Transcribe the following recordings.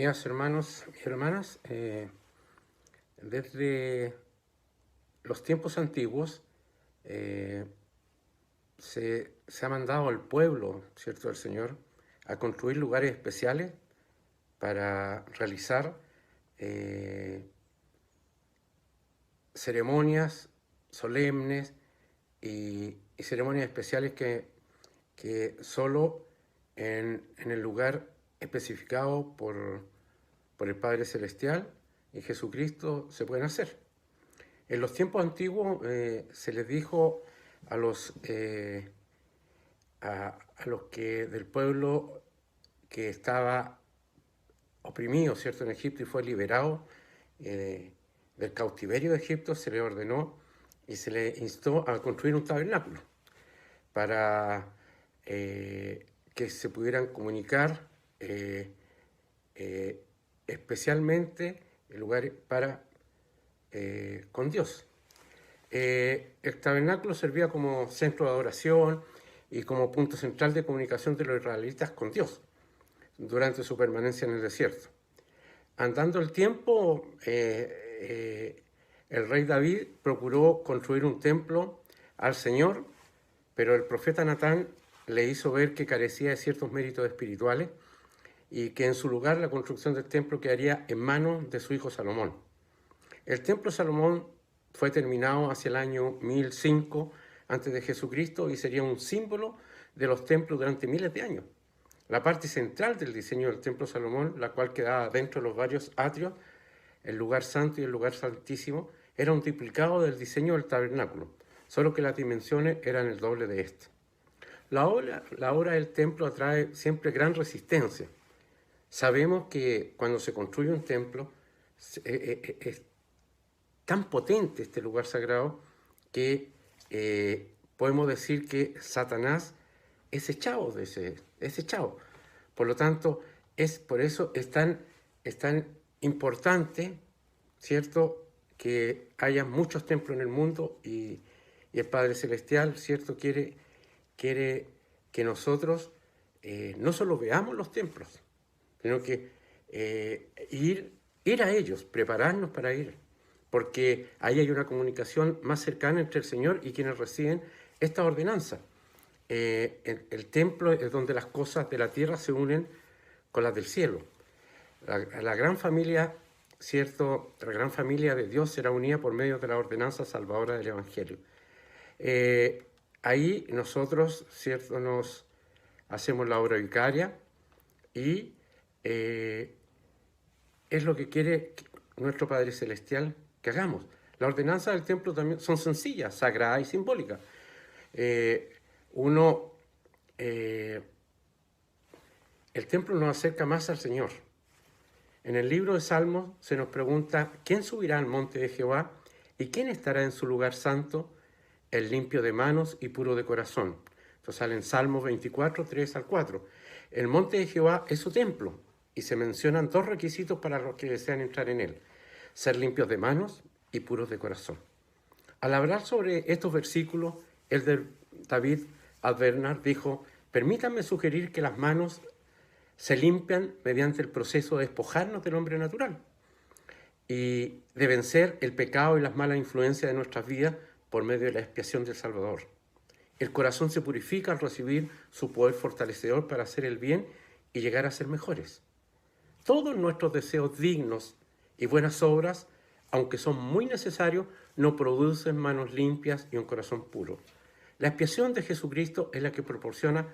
días, hermanos y hermanas. Desde los tiempos antiguos eh, se ha mandado al pueblo, ¿cierto?, del Señor, a construir lugares especiales para realizar eh, ceremonias solemnes y ceremonias especiales que solo en el lugar especificado por el Padre Celestial y Jesucristo se pueden hacer. En los tiempos antiguos se les dijo a a los que del pueblo que estaba oprimido, ¿cierto?, en Egipto y fue liberado del cautiverio de Egipto, se le ordenó y se le instó a construir un tabernáculo para que se pudieran comunicar eh, especialmente en lugares con Dios. El tabernáculo servía como centro de adoración y como punto central de comunicación de los israelitas con Dios durante su permanencia en el desierto. Andando el tiempo, el rey David procuró construir un templo al Señor, pero el profeta Natán le hizo ver que carecía de ciertos méritos espirituales y que en su lugar la construcción del templo quedaría en manos de su hijo Salomón. El templo de Salomón fue terminado hacia el año 1005 antes de Jesucristo y sería un símbolo de los templos durante miles de años. La parte central del diseño del templo de Salomón, la cual quedaba dentro de los varios atrios, el lugar santo y el lugar santísimo, era un duplicado del diseño del tabernáculo, solo que las dimensiones eran el doble de este. La obra del templo atrae siempre gran resistencia. Sabemos que cuando se construye un templo es tan potente este lugar sagrado que podemos decir que Satanás es echado es echado. Por lo tanto, por eso es tan importante, ¿cierto?, que haya muchos templos en el mundo y el Padre Celestial, ¿cierto?, quiere que nosotros no solo veamos los templos, sino que ir a ellos, prepararnos para ir, porque ahí hay una comunicación más cercana entre el Señor y quienes reciben esta ordenanza. El templo es donde las cosas de la tierra se unen con las del cielo. La gran familia, ¿cierto?, la gran familia de Dios será unida por medio de la ordenanza salvadora del Evangelio. Ahí nosotros, ¿cierto?, nos hacemos la obra vicaria y es lo que quiere nuestro Padre Celestial que hagamos. Las ordenanzas del templo también son sencillas, sagradas y simbólicas. El templo nos acerca más al Señor. En el libro de Salmos se nos pregunta: ¿quién subirá al monte de Jehová? ¿Y quién estará en su lugar santo? El limpio de manos y puro de corazón. Esto sale en Salmos 24, 3 al 4. El monte de Jehová es su templo y se mencionan dos requisitos para los que desean entrar en él: ser limpios de manos y puros de corazón. Al hablar sobre estos versículos, el de David Albernard dijo: permítanme sugerir que las manos se limpian mediante el proceso de despojarnos del hombre natural y de vencer el pecado y las malas influencias de nuestras vidas por medio de la expiación del Salvador. El corazón se purifica al recibir su poder fortalecedor para hacer el bien y llegar a ser mejores. Todos nuestros deseos dignos y buenas obras, aunque son muy necesarios, no producen manos limpias y un corazón puro. La expiación de Jesucristo es la que proporciona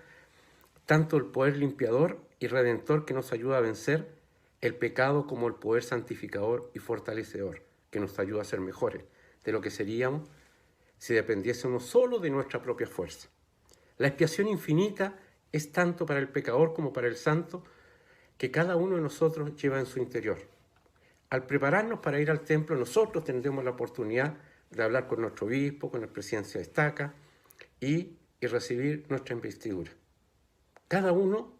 tanto el poder limpiador y redentor que nos ayuda a vencer el pecado, como el poder santificador y fortalecedor que nos ayuda a ser mejores de lo que seríamos si dependiésemos solo de nuestra propia fuerza. La expiación infinita es tanto para el pecador como para el santo, que cada uno de nosotros lleva en su interior. Al prepararnos para ir al templo, nosotros tendremos la oportunidad de hablar con nuestro obispo, con la presidencia de estaca y recibir nuestra investidura. Cada uno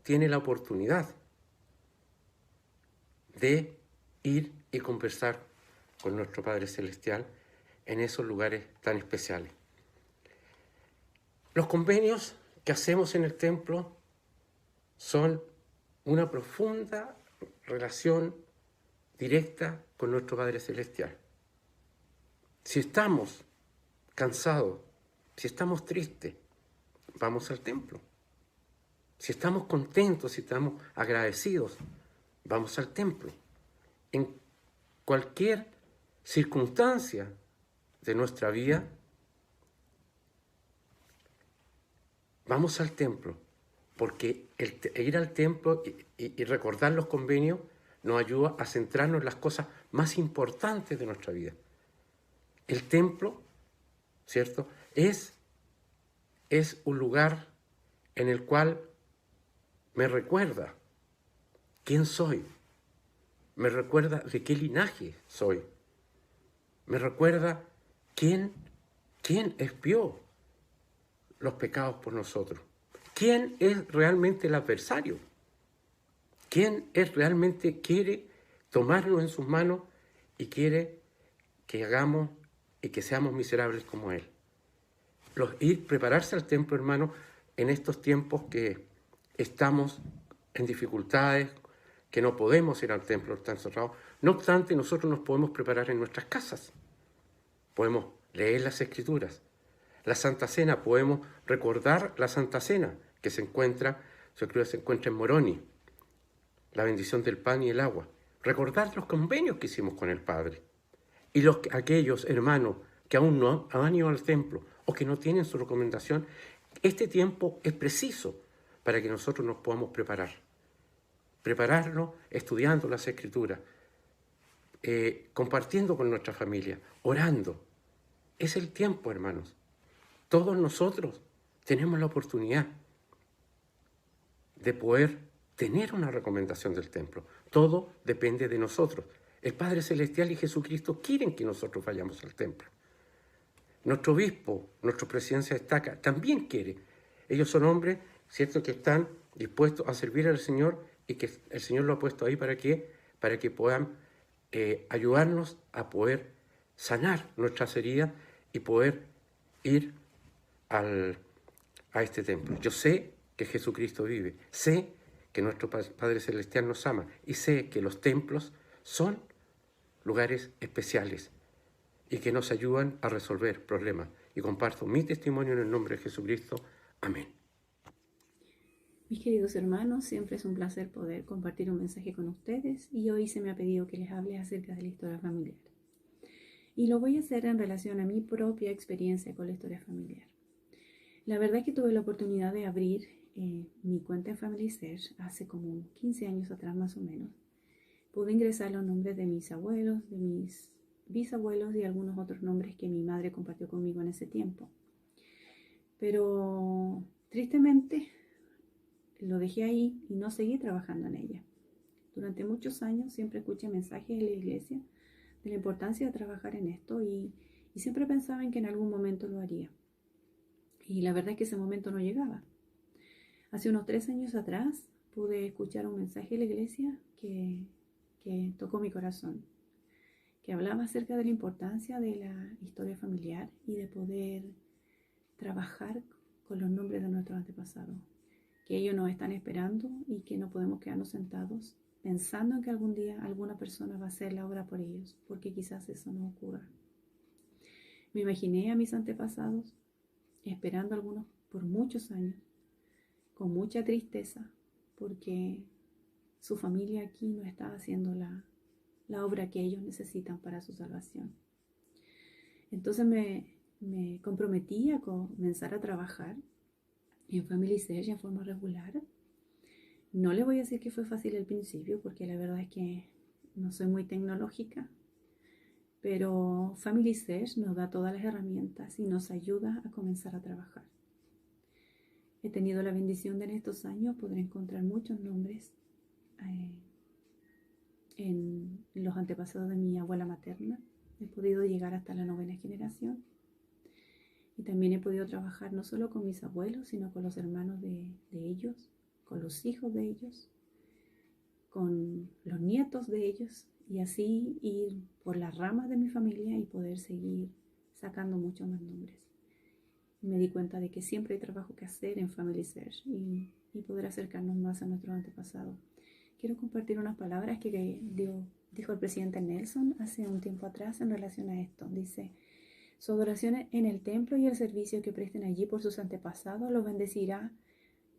tiene la oportunidad de ir y conversar con nuestro Padre Celestial en esos lugares tan especiales. Los convenios que hacemos en el templo son una profunda relación directa con nuestro Padre Celestial. Si estamos cansados, si estamos tristes, vamos al templo. Si estamos contentos, si estamos agradecidos, vamos al templo. En cualquier circunstancia de nuestra vida, vamos al templo, porque ir al templo y recordar los convenios nos ayuda a centrarnos en las cosas más importantes de nuestra vida. El templo, ¿cierto?, es un lugar en el cual me recuerda quién soy, me recuerda de qué linaje soy, me recuerda quién expió los pecados por nosotros, quién es realmente el adversario, quién es realmente quiere tomarnos en sus manos y quiere que hagamos y que seamos miserables como Él. Prepararse al templo, hermano, en estos tiempos que estamos en dificultades, que no podemos ir al templo, están cerrados. No obstante, nosotros nos podemos preparar en nuestras casas. Podemos leer las Escrituras. La Santa Cena, podemos recordar la Santa Cena, que se encuentra en Moroni, la bendición del pan y el agua. Recordar los convenios que hicimos con el Padre. Y aquellos hermanos que aún no han ido al templo o que no tienen su recomendación, este tiempo es preciso para que nosotros nos podamos preparar. Prepararnos estudiando las Escrituras, compartiendo con nuestra familia, orando. Es el tiempo, hermanos. Todos nosotros tenemos la oportunidad de poder tener una recomendación del templo. Todo depende de nosotros. El Padre Celestial y Jesucristo quieren que nosotros vayamos al templo. Nuestro obispo, nuestra presidencia de estaca, también quiere. Ellos son hombres, ¿cierto?, que están dispuestos a servir al Señor y que el Señor lo ha puesto ahí para que puedan ayudarnos a poder sanar nuestras heridas y poder ir a este templo. Yo sé que Jesucristo vive, sé que nuestro Padre Celestial nos ama y sé que los templos son lugares especiales y que nos ayudan a resolver problemas. Y comparto mi testimonio en el nombre de Jesucristo. Amén. Mis queridos hermanos, siempre es un placer poder compartir un mensaje con ustedes y hoy se me ha pedido que les hable acerca de la historia familiar. Y lo voy a hacer en relación a mi propia experiencia con la historia familiar. La verdad es que tuve la oportunidad de abrir mi cuenta en Family Search hace como 15 años atrás más o menos. Pude ingresar los nombres de mis abuelos, de mis bisabuelos y algunos otros nombres que mi madre compartió conmigo en ese tiempo. Pero tristemente lo dejé ahí y no seguí trabajando en ella. Durante muchos años siempre escuché mensajes en la iglesia de la importancia de trabajar en esto y siempre pensaba en que en algún momento lo haría. Y la verdad es que ese momento no llegaba. Hace unos 3 años atrás pude escuchar un mensaje en la iglesia que tocó mi corazón, que hablaba acerca de la importancia de la historia familiar y de poder trabajar con los nombres de nuestros antepasados, que ellos nos están esperando y que no podemos quedarnos sentados pensando en que algún día alguna persona va a hacer la obra por ellos, porque quizás eso no ocurra. Me imaginé a mis antepasados esperando algunos por muchos años, con mucha tristeza, porque su familia aquí no estaba haciendo la obra que ellos necesitan para su salvación. Entonces me comprometí a comenzar a trabajar en Family Search en forma regular. No les voy a decir que fue fácil al principio, porque la verdad es que no soy muy tecnológica, pero Family Search nos da todas las herramientas y nos ayuda a comenzar a trabajar. He tenido la bendición de en estos años poder encontrar muchos nombres en los antepasados de mi abuela materna. He podido llegar hasta la 9ª generación. Y también he podido trabajar no solo con mis abuelos, sino con los hermanos de ellos, con los hijos de ellos, con los nietos de ellos, y así ir por las ramas de mi familia y poder seguir sacando muchos más nombres. me di cuenta de que siempre hay trabajo que hacer en Family Search y poder acercarnos más a nuestros antepasados. Quiero compartir unas palabras que dijo el presidente Nelson hace un tiempo atrás en relación a esto. Dice: su adoración en el templo y el servicio que presten allí por sus antepasados los bendecirá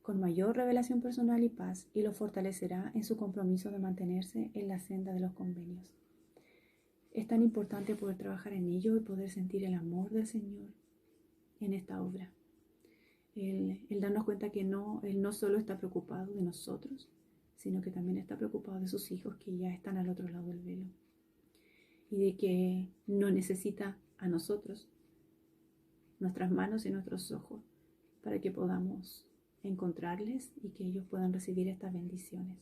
con mayor revelación personal y paz, y lo fortalecerá en su compromiso de mantenerse en la senda de los convenios. Es tan importante poder trabajar en ello y poder sentir el amor del Señor en esta obra. El darnos cuenta que Él no solo está preocupado de nosotros, sino que también está preocupado de sus hijos que ya están al otro lado del velo. Y de que no necesita a nosotros, nuestras manos y nuestros ojos, para que podamos encontrarles y que ellos puedan recibir estas bendiciones.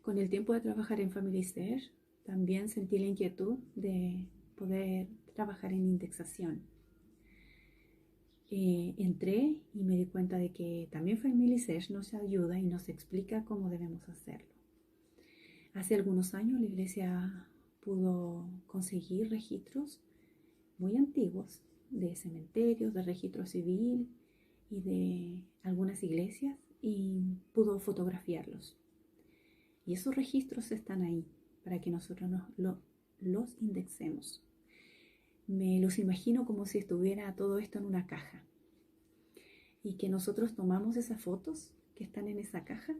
Con el tiempo de trabajar en Family Search, también sentí la inquietud de poder trabajar en indexación. Entré y me di cuenta de que también Family Search nos ayuda y nos explica cómo debemos hacerlo. Hace algunos años la iglesia pudo conseguir registros muy antiguos de cementerios, de registro civil y de algunas iglesias, y pudo fotografiarlos. Y esos registros están ahí para que nosotros los indexemos. Me los imagino como si estuviera todo esto en una caja y que nosotros tomamos esas fotos que están en esa caja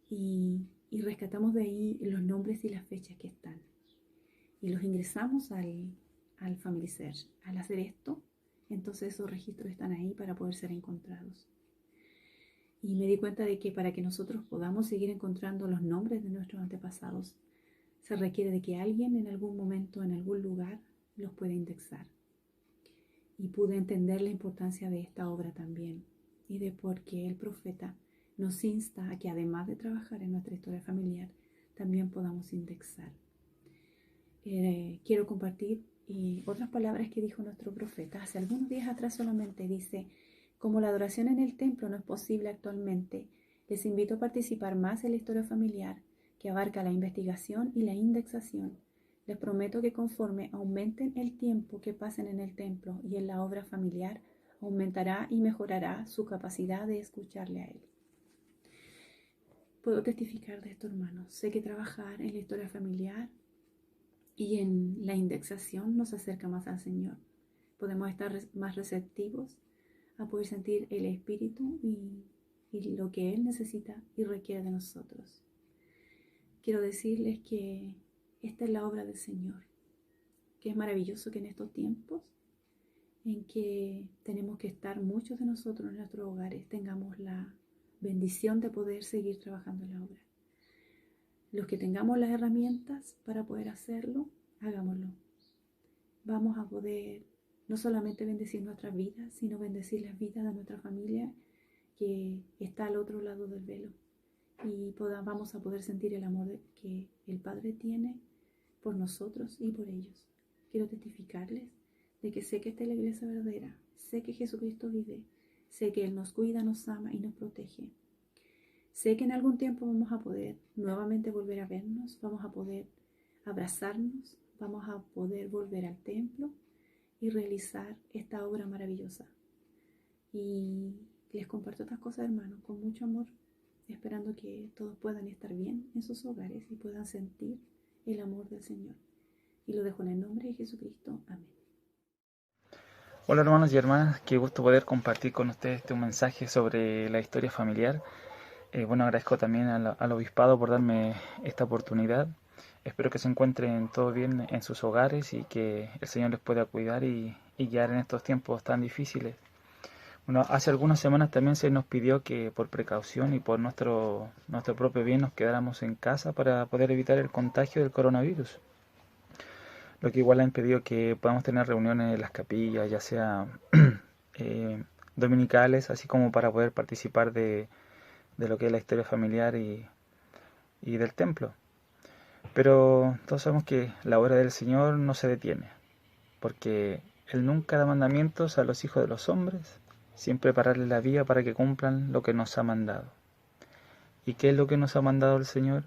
y rescatamos de ahí los nombres y las fechas que están y los ingresamos al Family Search. Al hacer esto, entonces esos registros están ahí para poder ser encontrados. Y me di cuenta de que para que nosotros podamos seguir encontrando los nombres de nuestros antepasados, se requiere de que alguien en algún momento, en algún lugar, los pueda indexar. Y pude entender la importancia de esta obra también, y de por qué el profeta nos insta a que además de trabajar en nuestra historia familiar, también podamos indexar. Quiero compartir otras palabras que dijo nuestro profeta. Hace algunos días atrás solamente dice: como la adoración en el templo no es posible actualmente, les invito a participar más en la historia familiar, que abarca la investigación y la indexación. Les prometo que conforme aumenten el tiempo que pasen en el templo y en la obra familiar, aumentará y mejorará su capacidad de escucharle a Él. Puedo testificar de esto, hermanos. Sé que trabajar en la historia familiar y en la indexación nos acerca más al Señor. Podemos estar más receptivos a poder sentir el Espíritu y lo que Él necesita y requiere de nosotros. Quiero decirles que esta es la obra del Señor, que es maravilloso que en estos tiempos en que tenemos que estar muchos de nosotros en nuestros hogares, tengamos la bendición de poder seguir trabajando en la obra. Los que tengamos las herramientas para poder hacerlo, hagámoslo. Vamos a poder no solamente bendecir nuestras vidas, sino bendecir las vidas de nuestra familia que está al otro lado del velo. Y vamos a poder sentir el amor que el Padre tiene por nosotros y por ellos. Quiero testificarles de que sé que esta es la iglesia verdadera, sé que Jesucristo vive, sé que Él nos cuida, nos ama y nos protege. Sé que en algún tiempo vamos a poder nuevamente volver a vernos, vamos a poder abrazarnos, vamos a poder volver al templo y realizar esta obra maravillosa. Y les comparto estas cosas, hermanos, con mucho amor, esperando que todos puedan estar bien en sus hogares y puedan sentir el amor del Señor. Y lo dejo en el nombre de Jesucristo. Amén. Hola hermanos y hermanas, qué gusto poder compartir con ustedes un mensaje sobre la historia familiar. Agradezco también al obispado por darme esta oportunidad. Espero que se encuentren todos bien en sus hogares y que el Señor les pueda cuidar y guiar en estos tiempos tan difíciles. Bueno, hace algunas semanas también se nos pidió que por precaución y por nuestro propio bien nos quedáramos en casa para poder evitar el contagio del coronavirus. Lo que igual ha impedido que podamos tener reuniones en las capillas, ya sea dominicales, así como para poder participar de lo que es la historia familiar y del templo. Pero todos sabemos que la obra del Señor no se detiene, porque Él nunca da mandamientos a los hijos de los hombres, sin prepararles la vía para que cumplan lo que nos ha mandado. ¿Y qué es lo que nos ha mandado el Señor?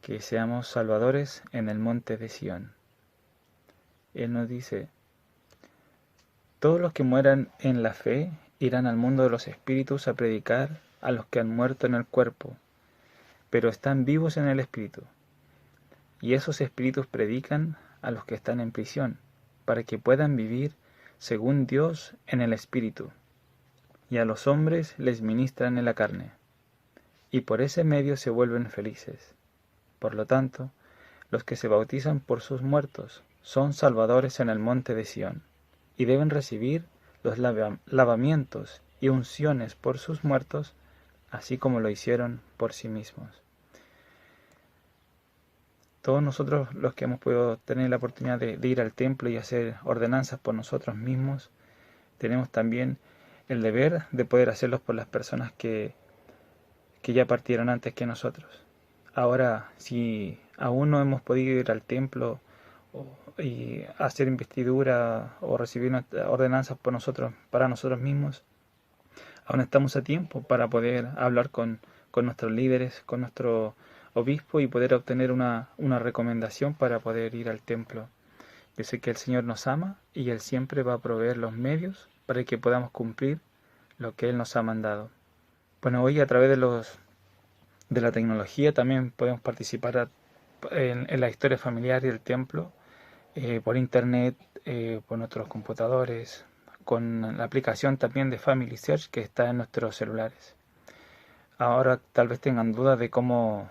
Que seamos salvadores en el monte de Sión. Él nos dice: Todos los que mueran en la fe irán al mundo de los espíritus a predicar a los que han muerto en el cuerpo, pero están vivos en el espíritu. Y esos espíritus predican a los que están en prisión, para que puedan vivir según Dios en el espíritu. Y a los hombres les ministran en la carne, y por ese medio se vuelven felices. Por lo tanto, los que se bautizan por sus muertos son salvadores en el monte de Sión, y deben recibir los lavamientos y unciones por sus muertos, así como lo hicieron por sí mismos. Todos nosotros los que hemos podido tener la oportunidad de ir al templo y hacer ordenanzas por nosotros mismos, tenemos también el deber de poder hacerlos por las personas que ya partieron antes que nosotros. Ahora, si aún no hemos podido ir al templo y hacer investidura o recibir ordenanzas por nosotros, para nosotros mismos, aún estamos a tiempo para poder hablar con nuestros líderes, con nuestro obispo y poder obtener una recomendación para poder ir al templo. Yo sé que el Señor nos ama y Él siempre va a proveer los medios para que podamos cumplir lo que Él nos ha mandado. Bueno, hoy a través de la tecnología también podemos participar en la historia familiar y el templo, por internet, por nuestros computadores, con la aplicación también de Family Search que está en nuestros celulares. Ahora tal vez tengan dudas de cómo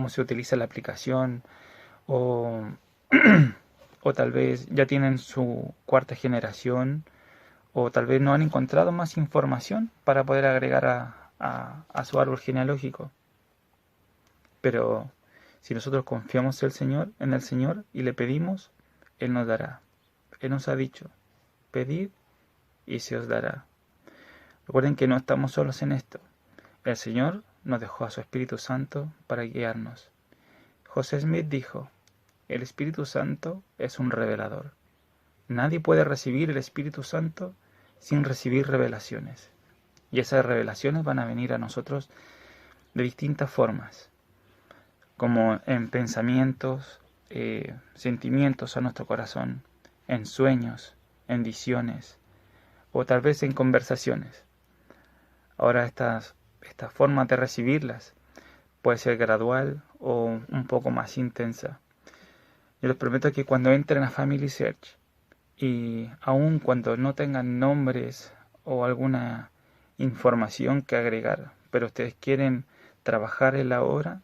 se utiliza la aplicación o tal vez ya tienen su cuarta generación o tal vez no han encontrado más información para poder agregar a su árbol genealógico. Pero si nosotros confiamos en el Señor y le pedimos, Él nos dará. Él nos ha dicho, pedid y se os dará. Recuerden que no estamos solos en esto. El Señor nos dejó a su Espíritu Santo para guiarnos. José Smith dijo, el Espíritu Santo es un revelador. Nadie puede recibir el Espíritu Santo sin recibir revelaciones. Y esas revelaciones van a venir a nosotros de distintas formas, como en pensamientos, sentimientos a nuestro corazón, en sueños, en visiones, o tal vez en conversaciones. Ahora estas formas de recibirlas puede ser gradual o un poco más intensa. Yo les prometo que cuando entren a Family Search y aun cuando no tengan nombres o alguna información que agregar, pero ustedes quieren trabajar en la obra,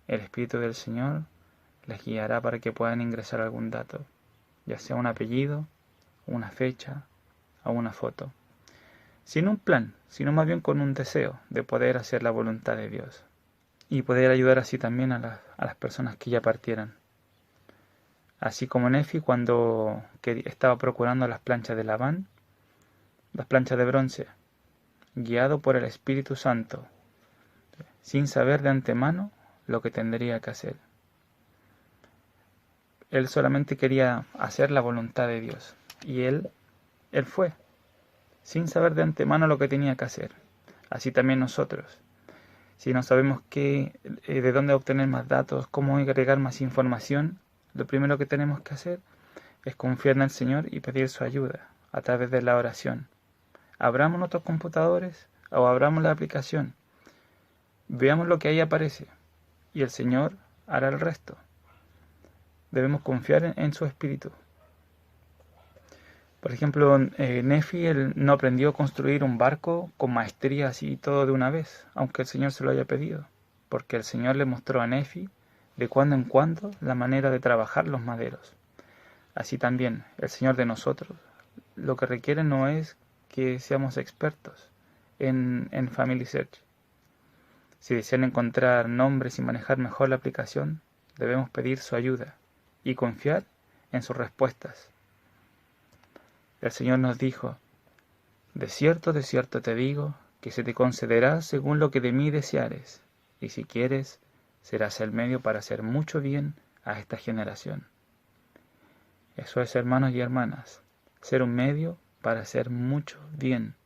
el Espíritu del Señor les guiará para que puedan ingresar algún dato, ya sea un apellido, una fecha o una foto. Sin un plan, sino más bien con un deseo de poder hacer la voluntad de Dios y poder ayudar así también a las personas que ya partieran. Así como Nefi cuando estaba procurando las planchas de Labán, las planchas de bronce, guiado por el Espíritu Santo, sin saber de antemano lo que tendría que hacer. Él solamente quería hacer la voluntad de Dios y él fue, sin saber de antemano lo que tenía que hacer. Así también nosotros. Si no sabemos de dónde obtener más datos, cómo agregar más información, lo primero que tenemos que hacer es confiar en el Señor y pedir su ayuda a través de la oración. Abramos nuestros computadores o abramos la aplicación. Veamos lo que ahí aparece y el Señor hará el resto. Debemos confiar en su Espíritu. Por ejemplo, Nefi él no aprendió a construir un barco con maestría así todo de una vez, aunque el Señor se lo haya pedido, porque el Señor le mostró a Nefi de cuando en cuando la manera de trabajar los maderos. Así también, el Señor de nosotros lo que requiere no es que seamos expertos en Family Search. Si desean encontrar nombres y manejar mejor la aplicación, debemos pedir su ayuda y confiar en sus respuestas. El Señor nos dijo, de cierto te digo, que se te concederá según lo que de mí deseares, y si quieres, serás el medio para hacer mucho bien a esta generación. Eso es, hermanos y hermanas, ser un medio para hacer mucho bien.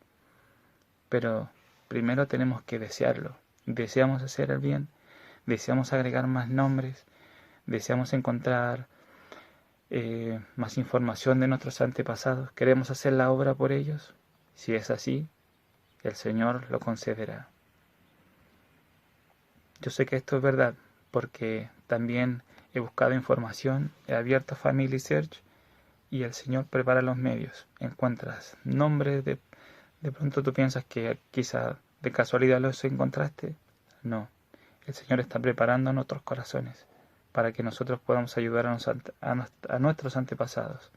Pero primero tenemos que desearlo. Deseamos hacer el bien, deseamos agregar más nombres, deseamos encontrar más información de nuestros antepasados. ¿Queremos hacer la obra por ellos? Si es así, el Señor lo concederá. Yo sé que esto es verdad, porque también he buscado información, he abierto Family Search y el Señor prepara los medios. Encuentras nombres, de pronto tú piensas que quizá de casualidad los encontraste. No, el Señor está preparando nuestros corazones para que nosotros podamos ayudar a nuestros antepasados.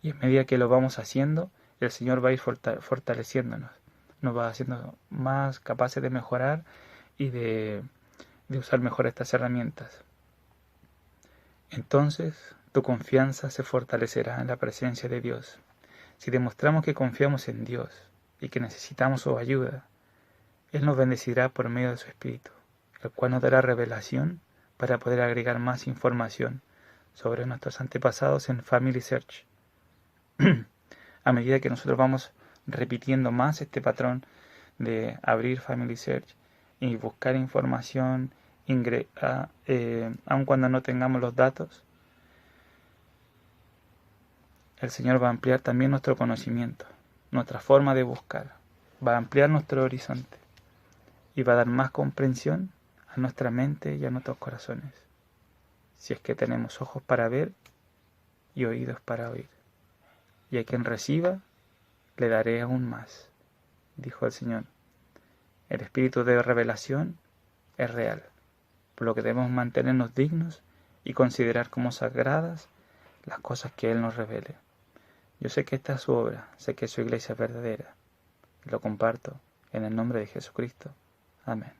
Y en medida que lo vamos haciendo, el Señor va a ir fortaleciéndonos, nos va haciendo más capaces de mejorar y de usar mejor estas herramientas. Entonces, tu confianza se fortalecerá en la presencia de Dios. Si demostramos que confiamos en Dios y que necesitamos su ayuda, Él nos bendecirá por medio de su Espíritu, el cual nos dará revelación para poder agregar más información sobre nuestros antepasados en Family Search. A medida que nosotros vamos repitiendo más este patrón de abrir Family Search y buscar información, aun cuando no tengamos los datos, el Señor va a ampliar también nuestro conocimiento, nuestra forma de buscar, va a ampliar nuestro horizonte y va a dar más comprensión a nuestra mente y a nuestros corazones, si es que tenemos ojos para ver y oídos para oír. Y a quien reciba, le daré aún más, dijo el Señor. El espíritu de revelación es real, por lo que debemos mantenernos dignos y considerar como sagradas las cosas que Él nos revele. Yo sé que esta es su obra, sé que su iglesia es verdadera, y lo comparto en el nombre de Jesucristo. Amén.